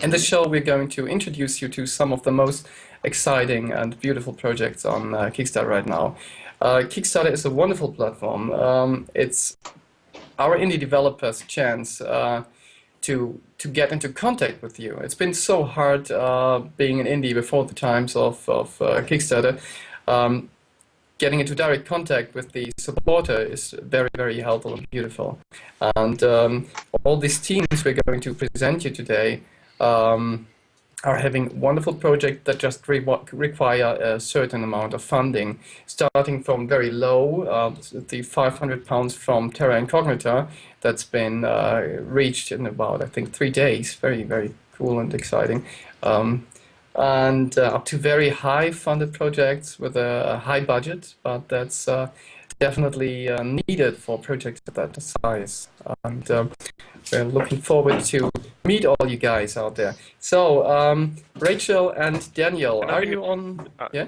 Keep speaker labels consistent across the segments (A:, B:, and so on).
A: In this show, we're going to introduce you to some of the most exciting and beautiful projects on Kickstarter right now. Kickstarter is a wonderful platform. It's our indie developers' chance to get into contact with you. It's been so hard being an indie before the times of Kickstarter. Getting into direct contact with the supporter is very, very helpful and beautiful. And all these teams we're going to present you today are having wonderful projects that just require a certain amount of funding, starting from very low, the £500 from Terra Incognita that's been reached in about, I think, 3 days. Very, very cool and exciting. And up to very high funded projects with a high budget, but that's definitely needed for projects of that size. And we're looking forward to meet all you guys out there. So, Rachel and Daniel,
B: And
A: are you on? Yeah?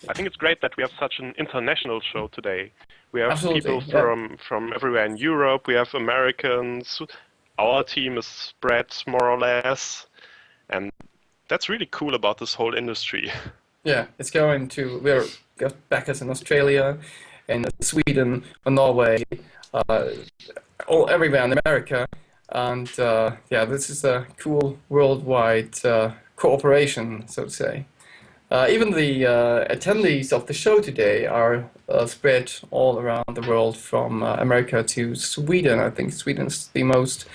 B: I think it's great that we have such an international show today. We have
A: Absolutely,
B: people from everywhere in Europe. We have Americans. Our team is spread more or less, and that's really cool about this whole industry.
A: Yeah, it's going to, we're got backers in Australia, in Sweden, Norway, everywhere in America. And yeah, this is a cool worldwide cooperation, so to say. Even the attendees of the show today are spread all around the world, from America to Sweden. I think Sweden is the most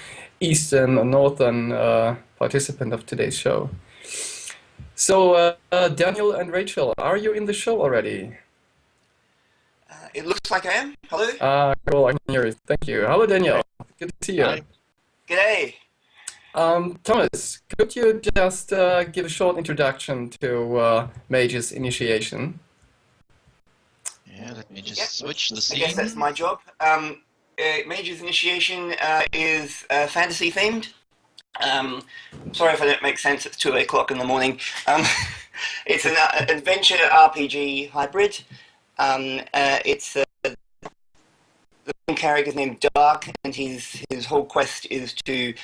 A: eastern or northern participant of today's show. So, Daniel and Rachel, are you in the show already?
C: It looks like I am. Hello.
A: Cool, I can hear you. Thank you. Hello, Daniel. Good to see you.
C: Hi. G'day.
A: Thomas, could you just give a short introduction to Mage's initiation?
D: Yeah, let me just switch the scene.
C: I guess that's my job. Mage's initiation is fantasy themed. Sorry if I don't make sense, it's 2 o'clock in the morning. It's an adventure RPG hybrid. It's the main character is named Dark, and his whole quest is to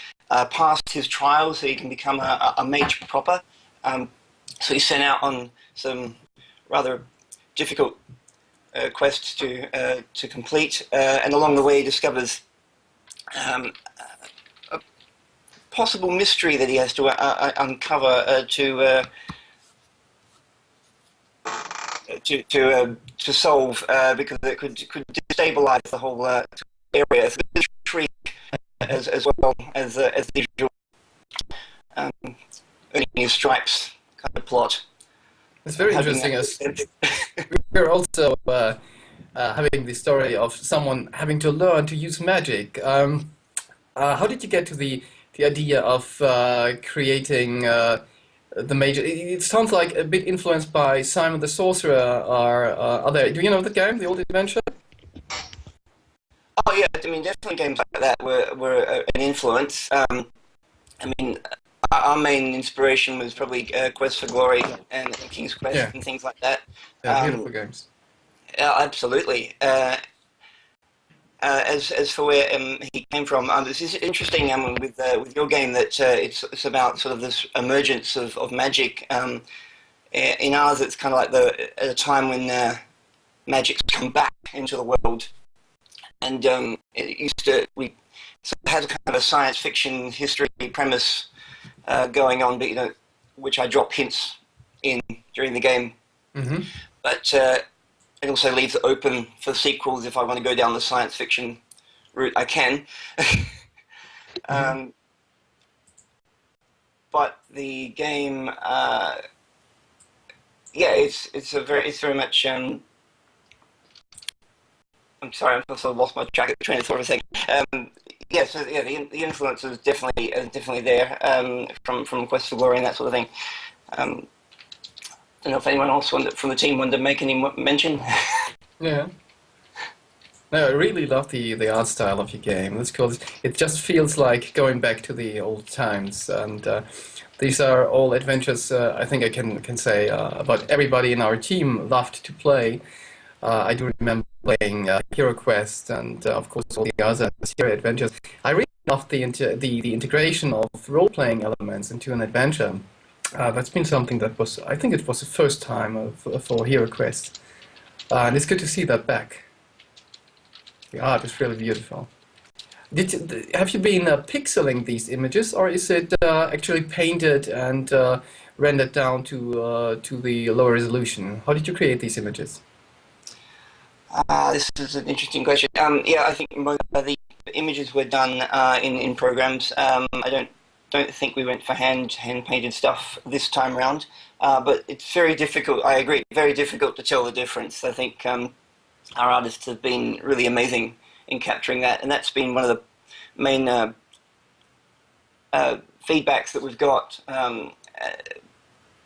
C: pass his trial so he can become a mage proper. So he's sent out on some rather difficult quests to complete, and along the way he discovers possible mystery that he has to uncover to solve, because it could destabilize the whole area. So it's intrigue as well as the usual earning his stripes kind of plot.
A: It's very interesting, as we're also having the story of someone having to learn to use magic. How did you get to the idea of creating the Mage? It sounds like a bit influenced by Simon the Sorcerer or other. Do you know the game, the old adventure?
C: Oh yeah, I mean definitely games like that were an influence. I mean, our main inspiration was probably Quest for Glory and King's Quest and things like that.
A: Yeah, beautiful games.
C: Absolutely. As for where he came from, this is interesting with your game that it's about sort of this emergence of magic. In ours, it's kind of like at a time when magic's come back into the world, and we had kind of a science fiction history premise going on, but which I drop hints in during the game, but. It also leaves it open for sequels. If I want to go down the science fiction route, I can. But the game, yeah, it's very much. I'm sorry, I'm sort of lost my track of the train of thought for a second. Yeah, so yeah, the influence is definitely there from Quest for Glory and that sort of thing. I don't know if anyone else from the team wanted to make any mention.
A: Yeah. No, I really love the art style of your game. That's cool. It just feels like going back to the old times, and these are all adventures I think I can say about everybody in our team loved to play. I do remember playing Hero Quest and of course all the other Sierra adventures. I really love the integration of role-playing elements into an adventure. That's been something that was, I think it was the first time for Hero Quest. And it's good to see that back. The art is really beautiful. Have you been pixeling these images, or is it actually painted and rendered down to the lower resolution? How did you create these images?
C: This is an interesting question. Yeah, I think most of the images were done in programs. I don't think we went for hand painted stuff this time round, but it's very difficult. I agree, very difficult to tell the difference. I think our artists have been really amazing in capturing that, and that's been one of the main feedbacks that we've got.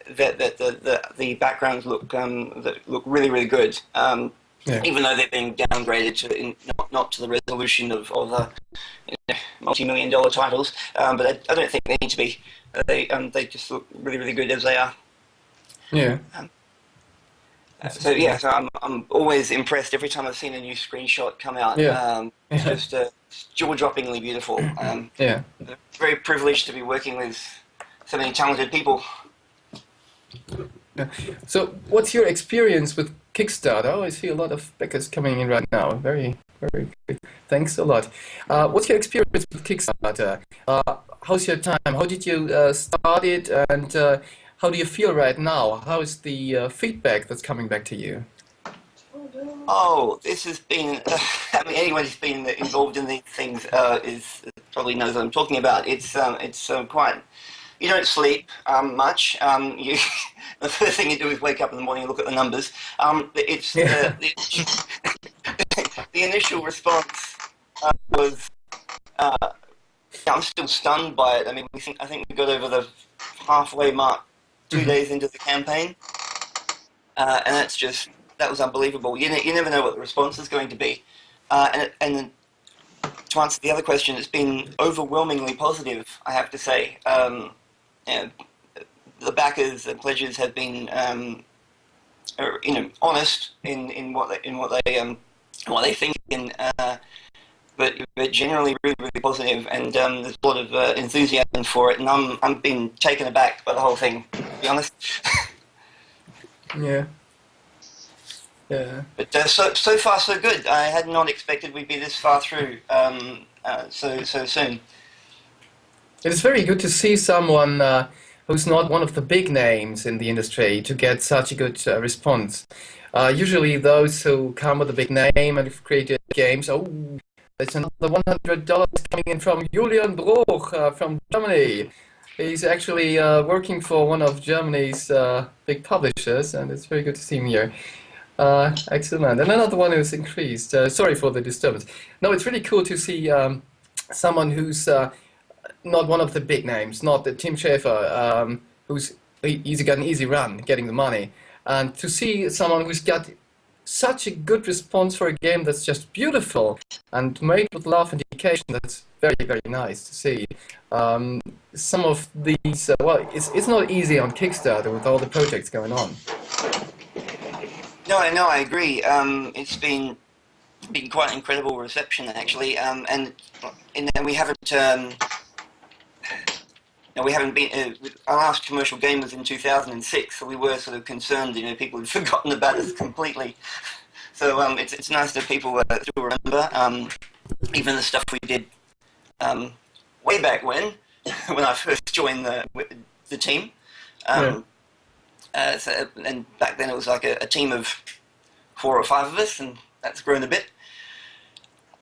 C: That the backgrounds look really good. Yeah. Even though they've been downgraded to not to the resolution of the multi-million-dollar titles, but I don't think they need to be. They just look really good as they are.
A: Yeah.
C: So yeah, so I'm always impressed every time I've seen a new screenshot come out. Yeah. It's just jaw-droppingly beautiful.
A: Yeah.
C: Very privileged to be working with so many talented people.
A: Yeah. So, what's your experience with Kickstarter? Oh, I see a lot of backers coming in right now. Very good. Thanks a lot. What's your experience with Kickstarter? How's your time? How did you start it, and how do you feel right now? How is the feedback that's coming back to you?
C: Oh, this has been. I mean, anyone who's been involved in these things probably knows what I'm talking about. It's quite. You don't sleep much. The first thing you do is wake up in the morning and look at the numbers. The initial response was. I'm still stunned by it. I mean, I think we got over the halfway mark 2 days into the campaign, and that was unbelievable. You never know what the response is going to be, and to answer the other question, it's been overwhelmingly positive. I have to say. The backers and pledges have been, honest in what they think, but generally really positive, and there's a lot of enthusiasm for it, and I'm been taken aback by the whole thing, to be honest.
A: Yeah. Yeah.
C: But so far so good. I had not expected we'd be this far through so soon.
A: It is very good to see someone who's not one of the big names in the industry to get such a good response. Usually those who come with a big name and have created games, oh, there's another $100 coming in from Julian Bruch from Germany. He's actually working for one of Germany's big publishers, and it's very good to see him here. Excellent. And another one who's increased. Sorry for the disturbance. No, it's really cool to see someone who's not one of the big names, not the Tim Schafer, he's got an easy run getting the money, and to see someone who's got such a good response for a game that's just beautiful and made with love and dedication, that's very nice to see. Some of these, well, it's not easy on Kickstarter with all the projects going on.
C: No, I agree. It's been quite an incredible reception actually, and we haven't. We haven't been. Our last commercial game was in 2006, so we were sort of concerned. People had forgotten about us completely. So it's nice that people still remember, even the stuff we did way back when I first joined the team. And back then it was like a team of 4 or 5 of us, and that's grown a bit.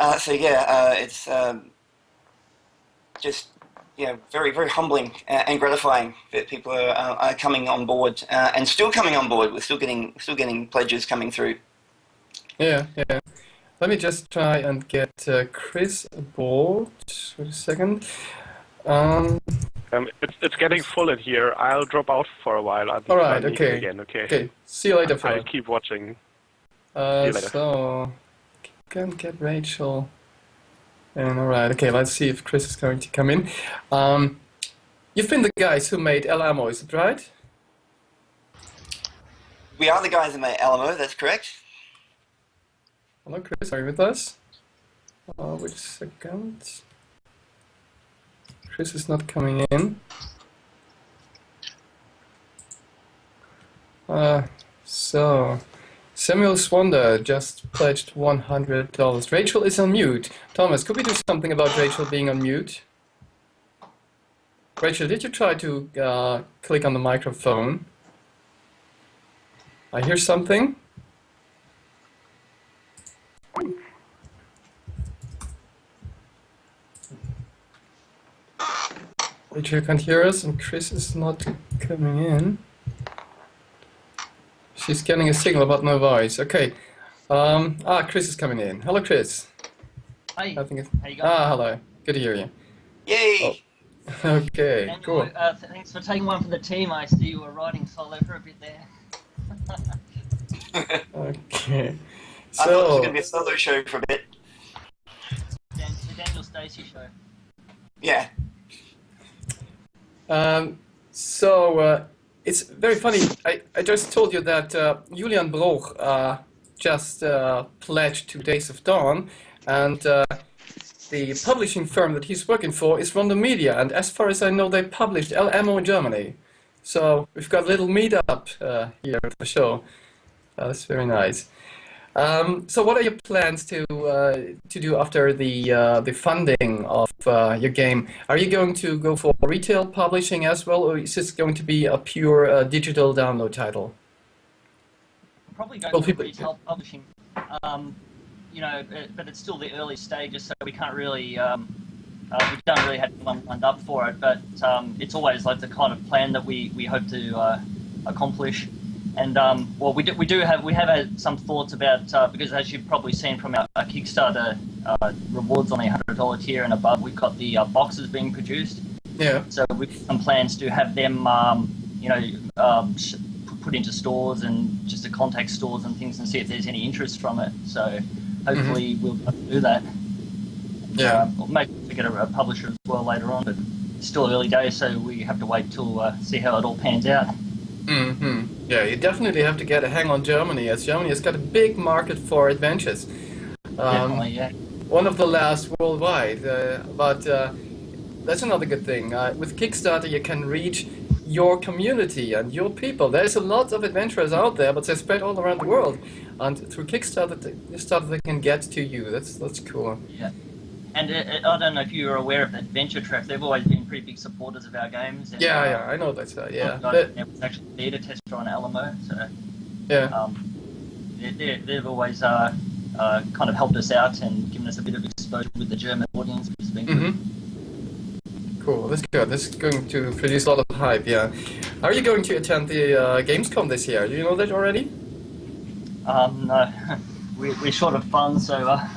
C: It's just. Very humbling and gratifying that people are coming on board and still coming on board. We're still getting pledges coming through.
A: Yeah. Let me just try and get Chris aboard. Wait a second.
B: It's getting full in here. I'll drop out for a while.
A: All right. Okay.
B: Again.
A: Okay. See you later.
B: I'll keep watching.
A: See you later. So can get Rachel. And all right, okay, let's see if Chris is going to come in. You've been the guys who made El Amo, is it right?
C: We are the guys who made Alamo, that's correct.
A: Hello, Chris. Are you with us? Which second? Chris is not coming in. So Samuel Swanda just pledged $100. Rachel is on mute. Thomas, could we do something about Rachel being on mute? Rachel, did you try to click on the microphone? I hear something. Rachel can't hear us, and Chris is not coming in. She's getting a signal but no voice. Okay. Chris is coming in. Hello, Chris.
E: Hi.
A: I think it's...
E: How you going?
A: Hello. Good to hear you.
C: Yay!
A: Oh. Okay,
E: Daniel,
A: cool.
E: Thanks for taking one for the team. I see you were riding solo for a bit there.
A: Okay.
C: I thought this was
A: So,
C: going to be a solo show for a bit.
E: The Daniel Stacey show.
C: Yeah.
A: It's very funny. I just told you that Julian Broch just pledged to Days of Dawn, and the publishing firm that he's working for is Rondo Media, and as far as I know, they published LMO in Germany. So we've got a little meetup here at the show. That's very nice. So what are your plans to do after the funding of your game? Are you going to go for retail publishing as well, or is this going to be a pure digital download title?
E: Probably go
A: Well,
E: for retail publishing. But it's still the early stages, so we can't really. We don't really have one lined up for it, but it's always like the kind of plan that we hope to accomplish. And we have had some thoughts about because as you've probably seen from our Kickstarter rewards on the $100 tier and above, we've got the boxes being produced.
A: Yeah.
E: So we've got some plans to have them, put into stores and just to contact stores and things and see if there's any interest from it. So hopefully we'll do that.
A: Yeah.
E: Maybe to get a publisher as well later on, but it's still early days, so we have to wait till see how it all pans out.
A: Yeah, you definitely have to get a hang on Germany, as Germany has got a big market for adventures.
E: Definitely, yeah.
A: One of the last worldwide, but that's another good thing. With Kickstarter, you can reach your community and your people. There's a lot of adventurers out there, but they're spread all around the world. And through Kickstarter, they can get to you. That's cool.
E: Yeah. And I don't know if you were aware of Adventure Trap. They've always been pretty big supporters of our games. And,
A: Yeah, I know that. Yeah.
E: It was actually a beta tester on Alamo, so
A: Yeah.
E: they've always kind of helped us out and given us a bit of exposure with the German audience, which has been good.
A: Cool. That's good. This is going to produce a lot of hype. Yeah. Are you going to attend the Gamescom this year? Do you know that already?
E: No. We're short of funds, so I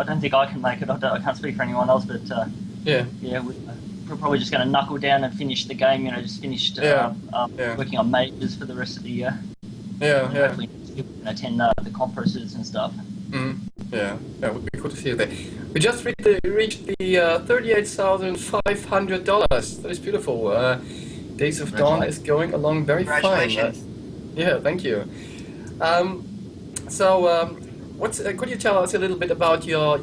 E: don't think I can make it. I can't speak for anyone else, but we're probably just going to knuckle down and finish the game. Just finished working on Mages for the rest of the year.
A: Yeah.
E: Hopefully attend the conferences and stuff.
A: Yeah, it would be cool to see you there. We just reached the $38,500. That is beautiful. Days of Dawn is going along very fine.
C: Congratulations.
A: Yeah, thank you. Could you tell us a little bit about your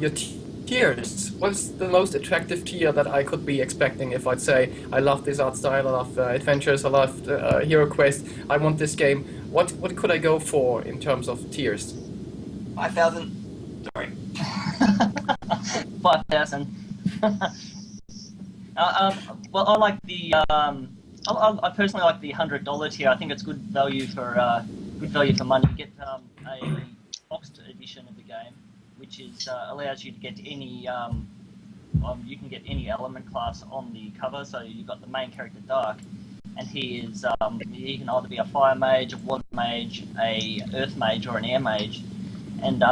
A: tiers? What's the most attractive tier that I could be expecting if I'd say, I love this art style, I love adventures, I love Hero Quest, I want this game. What could I go for in terms of tiers?
C: 5,000. Sorry.
E: 5,000. Well, I like the. I personally like the $100 tier. I think it's good value for money. You get a boxed edition of the game, which is allows you to get any. You can get any element class on the cover. So you've got the main character Dark, and he is. He can either be a fire mage, a water mage, a earth mage, or an air mage. And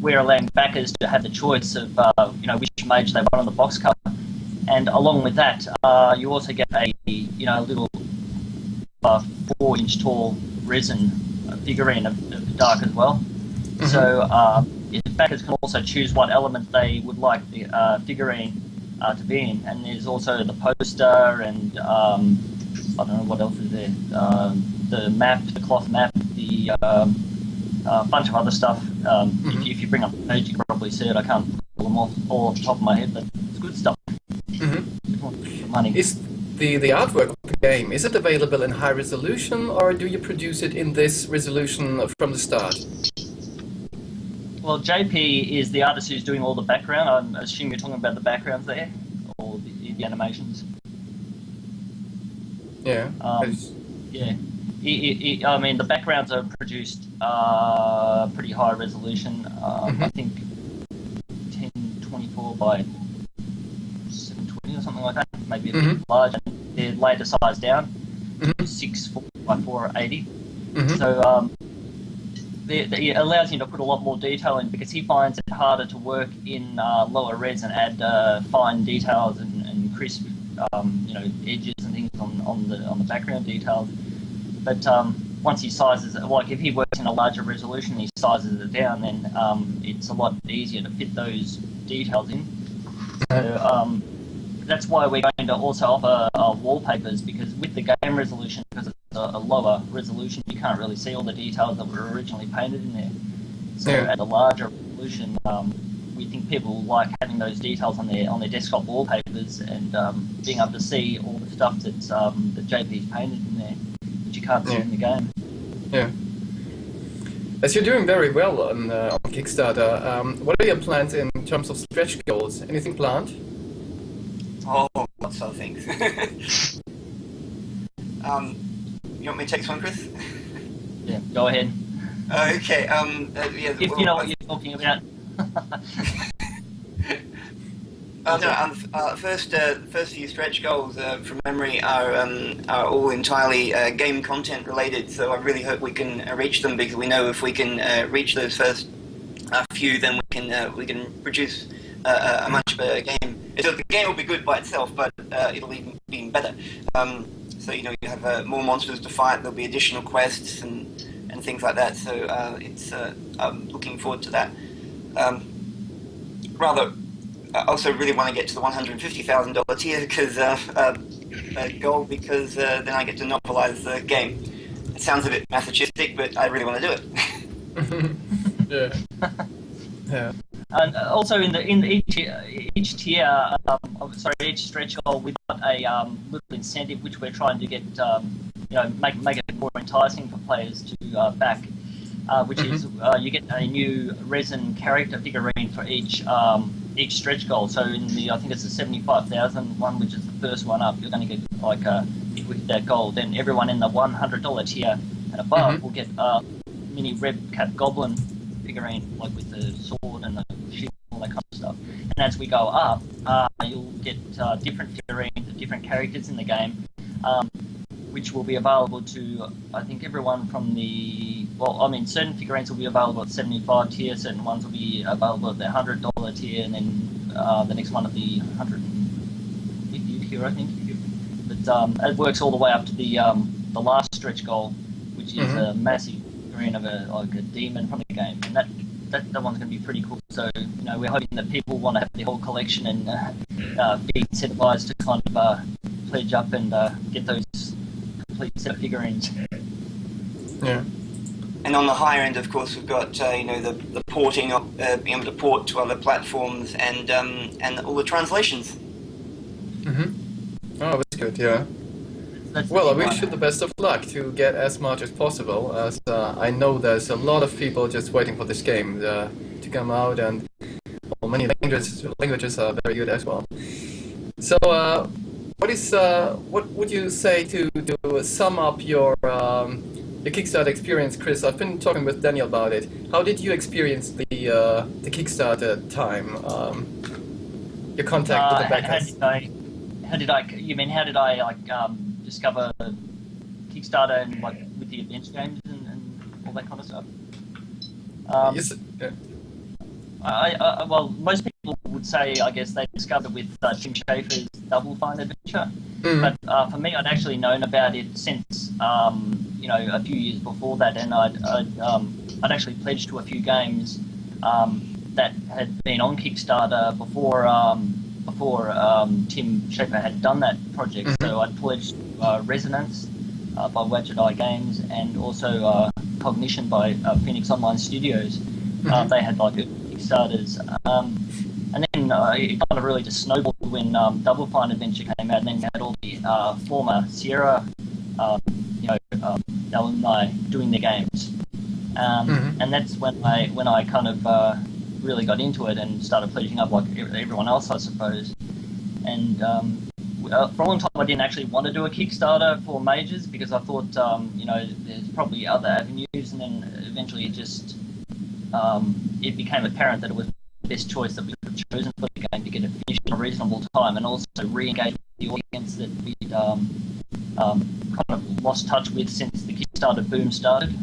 E: we're allowing backers to have the choice of which mage they want on the box cover. And along with that, you also get a little 4-inch tall resin figurine of Dark as well. Mm-hmm. So backers can also choose what element they would like the figurine to be in. And there's also the poster and I don't know what else is there. The map, the cloth map, the a bunch of other stuff. If you bring up Mage, you can probably see it. I can't pull them all off the top of my head, but it's good stuff. Money.
A: Is the artwork of the game, is it available in high resolution, or do you produce it in this resolution from the start?
E: Well, JP is the artist who's doing all the background. I assume you're talking about the backgrounds there, or the animations.
A: Yeah.
E: Yeah. I mean, the backgrounds are produced pretty high resolution. I think 1024 by 720 or something like that. Maybe a bit large. And they're later sized down to 640 by 480. So it allows you to put a lot more detail in, because he finds it harder to work in lower res and add fine details and crisp, edges and things on the background details. But once he sizes it, like if he works in a larger resolution, he sizes it down, then it's a lot easier to fit those details in. So that's why we're going to also offer wallpapers, because with the game resolution, because it's a lower resolution, you can't really see all the details that were originally painted in there. So at a larger resolution, we think people like having those details on their desktop wallpapers and being able to see all the stuff that JP's painted in there, which you can't see in the game.
A: Yeah. As you're doing very well on Kickstarter, what are your plans in terms of stretch goals? Anything planned?
C: Oh, lots of things. You want me to take this one, Chris?
E: Yeah, go ahead.
C: Okay.
E: If you know what you're talking about.
C: First few stretch goals from memory are all entirely game content related. So I really hope we can reach them, because we know if we can reach those first few, then we can produce a much better game. So the game will be good by itself, but it'll even be better. So you have more monsters to fight. There'll be additional quests and things like that. So I'm looking forward to that. I also really want to get to the $150,000 tier goal, because then I get to novelize the game. It sounds a bit masochistic, but I really want to do
A: Yeah.
C: it.
A: Yeah.
E: And also in each tier, each stretch goal, we've got a little incentive which we're trying to get, make it more enticing for players to back, which is you get a new resin character figurine for each stretch goal. So in I think it's the 75,000 one, which is the first one up, you're going to get if we hit that goal, then everyone in the $100 tier and above will get a mini red cap goblin figurine, like with the sword and the shield and all that kind of stuff. And as we go up, you'll get different figurines, different characters in the game, which will be available to, I think, everyone from certain figurines will be available at 75 tier, certain ones will be available at the $100 tier, and then the next one at the 150 tier, I think. But it works all the way up to the last stretch goal, which is a massive figurine of a demon from the game, and that one's going to be pretty cool. So we're hoping that people want to have the whole collection and be incentivized to kind of pledge up and get those complete set of figurines.
A: Yeah.
C: And on the higher end, of course, we've got the porting, being able to port to other platforms, and all the translations.
A: Oh, that's good. Yeah. Well, I wish you the best of luck to get as much as possible, as I know there's a lot of people just waiting for this game to come out, and many languages are very good as well. So, what would you say to sum up your Kickstarter experience, Chris? I've been talking with Daniel about it. How did you experience the Kickstarter time? Your contact with the backers?
E: How did I discover Kickstarter and with the adventure games and all that kind of stuff?
A: Yes, yeah.
E: Well, most people would say, I guess, they discovered with Tim Schafer's Double Fine Adventure. But for me, I'd actually known about it since, a few years before that, and I'd actually pledged to a few games that had been on Kickstarter before Tim Schafer had done that project. So I'd pledged Resonance by Wadget Eye Games, and also Cognition by Phoenix Online Studios. They had like Kickstarters, and then it kind of really just snowballed when Double Fine Adventure came out, and then you had all the former Sierra, alumni doing their games, and that's when I kind of really got into it and started pledging up like everyone else, I suppose. And for a long time, I didn't actually want to do a Kickstarter for Mages because I thought, there's probably other avenues, and then eventually it became apparent that it was the best choice that we could have chosen for the game to get it finished in a reasonable time, and also re-engage the audience that we'd kind of lost touch with since the Kickstarter boom started.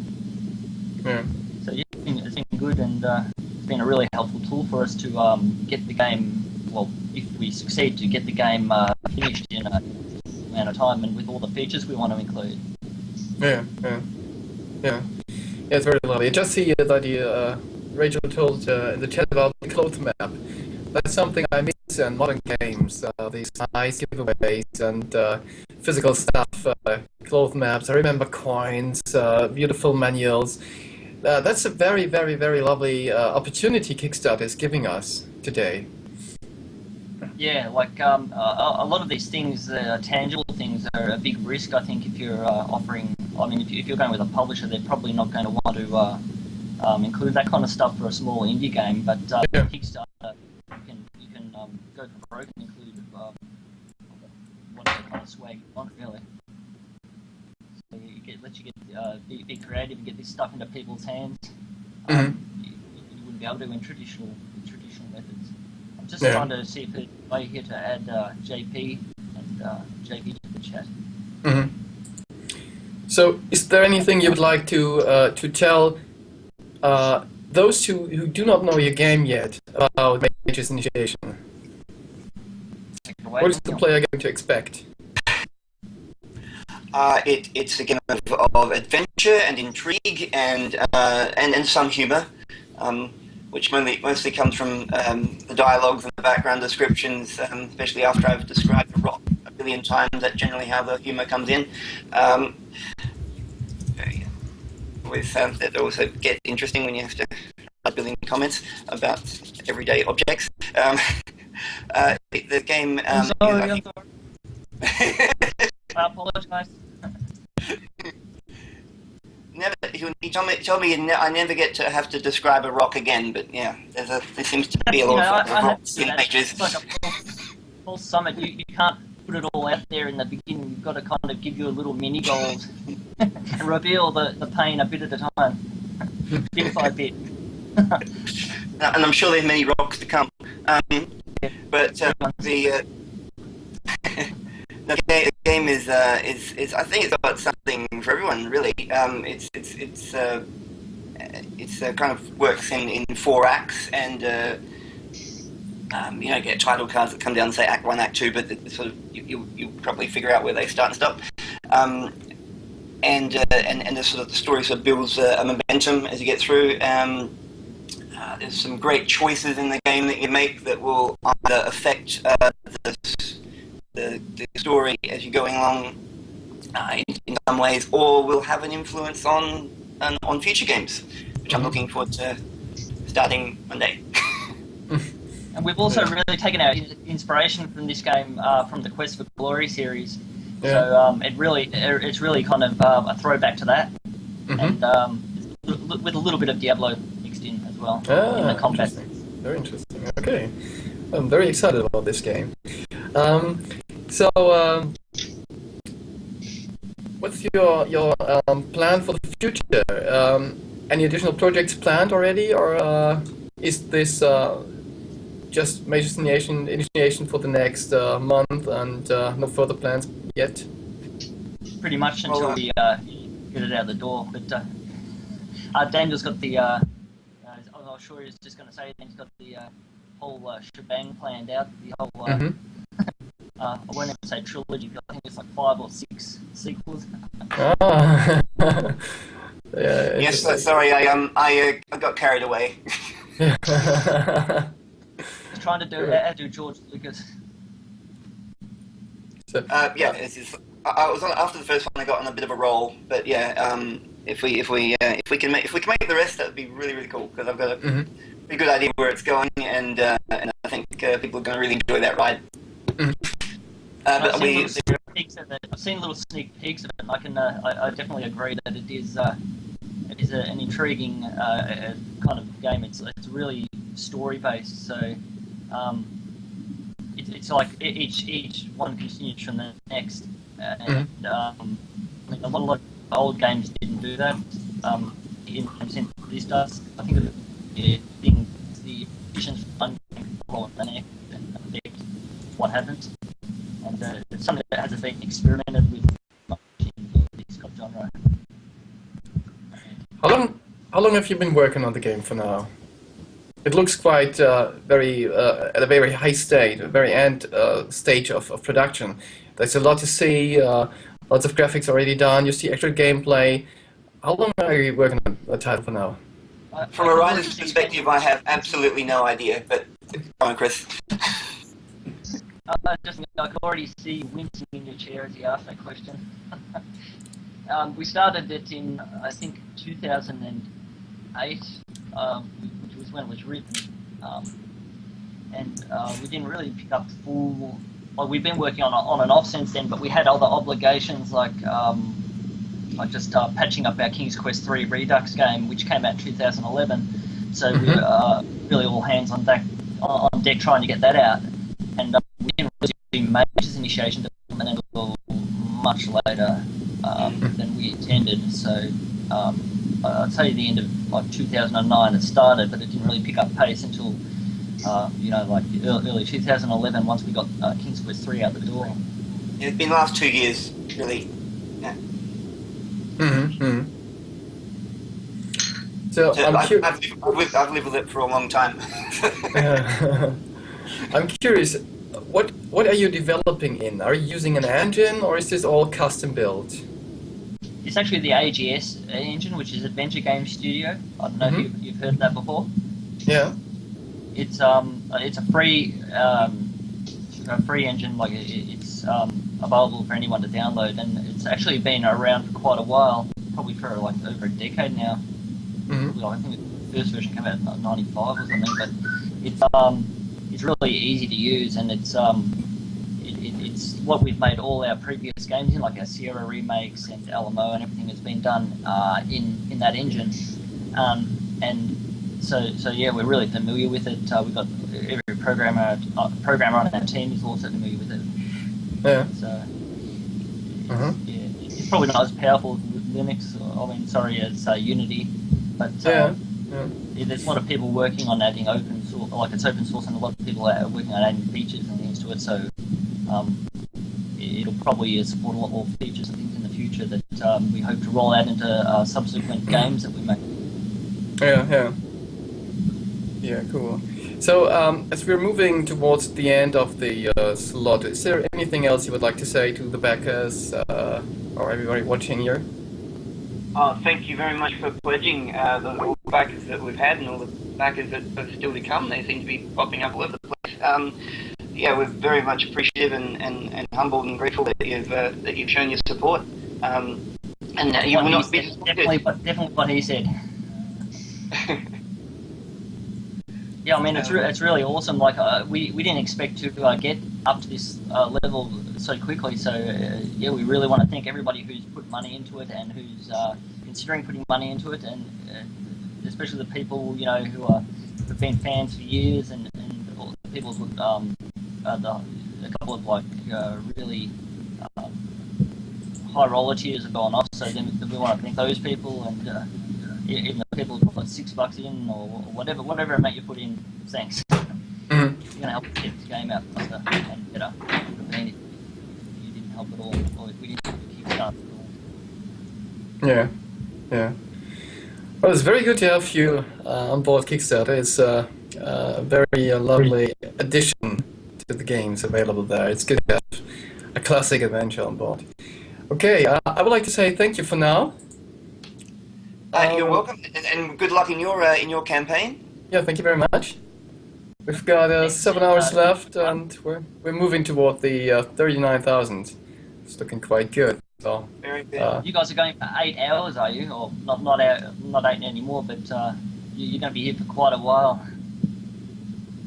A: Yeah.
E: So yeah, it's been good, and it's been a really helpful tool for us to get the game. Well, if we succeed, to get the game finished in a amount of time and with all the features we want to include.
A: Yeah. It's very lovely. Just see that Rachel told in the chat about the clothes map. That's something I miss in modern games. These nice giveaways and physical stuff, clothes maps. I remember coins, beautiful manuals. That's a very, very, very lovely opportunity Kickstarter is giving us today.
E: Yeah, like a lot of these things, tangible things, are a big risk. I think if you're offering, if you're going with a publisher, they're probably not going to want to include that kind of stuff for a small indie game. But Kickstarter, you can go for broke and include whatever kind of swag you want, really. So let you get be creative and get this stuff into people's hands. You wouldn't be able to in traditional methods. I'm just trying to see if there's a way here to add JP and JP to the chat.
A: So, is there anything you would like to tell those who do not know your game yet about Mage's Initiation? What is the player going to expect?
C: It's a game of adventure and intrigue and some humour, which mostly comes from the dialogues and the background descriptions, especially after I've described the rock a billion times. That's generally how the humour comes in. That also gets interesting when you have to write a billion comments about everyday objects. The game.
E: I apologise.
C: He told me I never get to have to describe a rock again, but yeah, there seems to be a lot of rocks in Mages.
E: It's like a false summit. You can't put it all out there in the beginning. You've got to kind of give you a little mini gold and reveal the pain a bit at a time, bit by bit.
C: And I'm sure there's many rocks to come. But the game is I think it's got something for everyone, really. It's kind of works in 4 acts, and you don't get title cards that come down and say Act 1, Act 2, but it's sort of you probably figure out where they start and stop. And the story sort of builds a momentum as you get through. There's some great choices in the game that you make that will either affect the story as you're going along in some ways, or will have an influence on future games, which I'm looking forward to starting Monday.
E: And we've also really taken our inspiration from this game from the Quest for Glory series. Yeah. So it's really kind of a throwback to that, and with a little bit of Diablo mixed in as well in the combat.
A: Very interesting. Okay, I'm very excited about this game. What's your plan for the future? Any additional projects planned already, or is this just Mage's initiation for the next month and no further plans yet?
E: Pretty much until we get it out the door. But Daniel's got the. I'm not sure he's just going to say he's got the whole shebang planned out. The whole. I won't even say trilogy, but I think it's like 5 or 6 sequels.
C: Yeah, yes, sorry, I got carried away.
E: Trying to do George Lucas.
C: Yeah, I was on, after the first one. I got on a bit of a roll, but yeah, if we can make the rest, that would be really cool, because I've got a
A: Mhm.
C: pretty good idea where it's going, and I think people are going to really enjoy that ride.
A: Mhm.
C: But
E: I've seen little sneak peeks of it, and I definitely agree that it is an intriguing kind of game. It's really story based, so it's like each one continues from the next, and I mean, a lot of old games didn't do that. In some sense, this does. I think the efficiency of one game can follow the next and affect what happens. And it's something that hasn't been experimented with much in this kind of genre.
A: How long have you been working on the game for now? It looks quite very at a very high state, a very end stage of production. There's a lot to see, lots of graphics already done. You see actual gameplay. How long are you working on the title for now?
C: From a writer's perspective, I have absolutely no idea. But come on, Chris.
E: I can already see you wincing in your chair as you ask that question. We started it in, I think, 2008, which was when it was written, and we didn't really pick up full. Well, we've been working on and off since then, but we had other obligations like just patching up our King's Quest III Redux game, which came out in 2011. So we were really all hands on deck trying to get that out. And we didn't really do Mage's initiation development until much later than we intended. So I'd say the end of like 2009 it started, but it didn't really pick up pace until like early 2011 once we got King's Quest III out the door.
C: Yeah, it's been the last 2 years, really. Yeah.
A: So
C: I've lived with it for a long time.
A: I'm curious, what are you developing in? Are you using an engine, or is this all custom built?
E: It's actually the AGS engine, which is Adventure Game Studio. I don't know if you've heard of that before.
A: Yeah.
E: It's a free engine, like it's available for anyone to download, and it's actually been around for quite a while, probably for like over a decade now. Well, I think the first version came out in '95 or something, but it's really easy to use, and it's what we've made all our previous games in, like our Sierra remakes and Alamo and everything has been done in that engine, and so yeah, we're really familiar with it. We've got every programmer on our team is also familiar with it.
A: Yeah.
E: So yeah, it's probably not as powerful as Linux, as Unity, but there's a lot of people working on adding open source, like it's open source, and a lot of people are working on adding features and things to it. So it'll probably support a lot more features and things in the future that we hope to roll out into subsequent games that we make.
A: Yeah, cool. So as we're moving towards the end of the slot, is there anything else you would like to say to the backers or everybody watching here?
C: Thank you very much for pledging all the backers that we've had and all the backers that are still to come. They seem to be popping up all over the place. Yeah, we're very much appreciative and humbled and grateful that you've shown your support. And you will not be
E: definitely what he said. Yeah, I mean, it's really awesome. Like we didn't expect to get up to this level so quickly. So yeah, we really want to thank everybody who's put money into it and who's considering putting money into it, and especially the people who've been fans for years, and all the people with a couple of really high roller tiers have gone off. So then we want to thank those people, and even the people who put $6 in or whatever amount you put in, thanks. You're going to help get this game out faster and better. If you didn't help at all, or if we didn't help the Kickstarter at all.
A: Yeah. Well, it's very good to have you on board Kickstarter. It's a very lovely addition to the games available there. It's good to have a classic adventure on board. Okay, I would like to say thank you for now.
C: You're welcome, and good luck in your campaign.
A: Yeah, thank you very much. We've got 7 hours left, and we're moving toward the 39,000. It's looking quite good. So,
C: Very good.
E: You guys are going for 8 hours, are you? Or not 8 anymore, but you're going to be here for quite a while.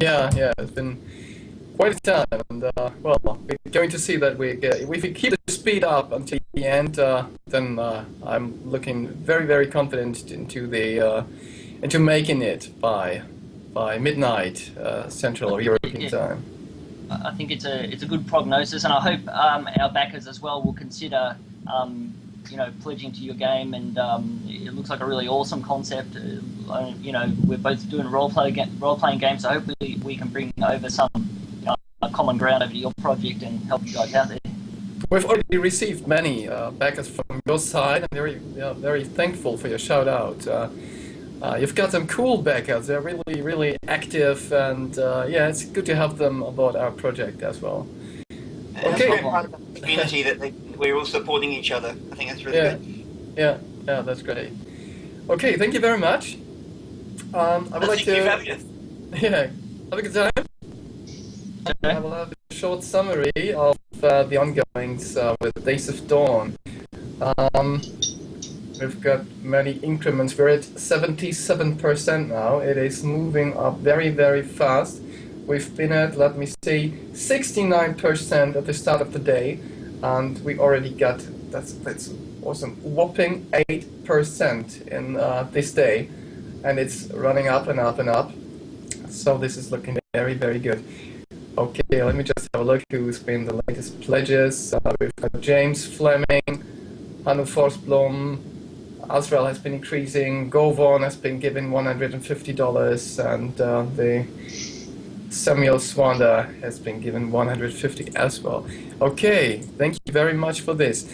A: yeah, it's been quite a time, and well, we're going to see that if we keep the speed up until the end, then I'm looking very, very confident into making it by midnight Central European time.
E: I think it's a good prognosis, and I hope our backers as well will consider, pledging to your game. And it looks like a really awesome concept. We're both doing role-playing games, so hopefully we can bring over some common ground over to your project and help you guys out there.
A: We've already received many backers from your side. I'm very thankful for your shout out. You've got some cool backers. They're really, really active, and yeah, it's good to have them aboard our project as well.
C: Okay. That's part of the community that we're all supporting each other. I think that's really good.
A: Yeah, that's great. Okay, thank you very much. I would like to. Yeah, have a good time. I will have a short summary of the ongoings with Days of Dawn. We've got many increments. We're at 77% now. It is moving up very, very fast. We've been at, let me see, 69% at the start of the day, and we already got, that's awesome, whopping 8% in this day, and it's running up and up and up. So this is looking very, very good. Okay, let me just have a look who's been the latest pledges. We've got James Fleming, Hannu Forsblom, Azrael has been increasing, Govon has been given $150, and the Samuel Swanda has been given $150 as well. Okay, thank you very much for this.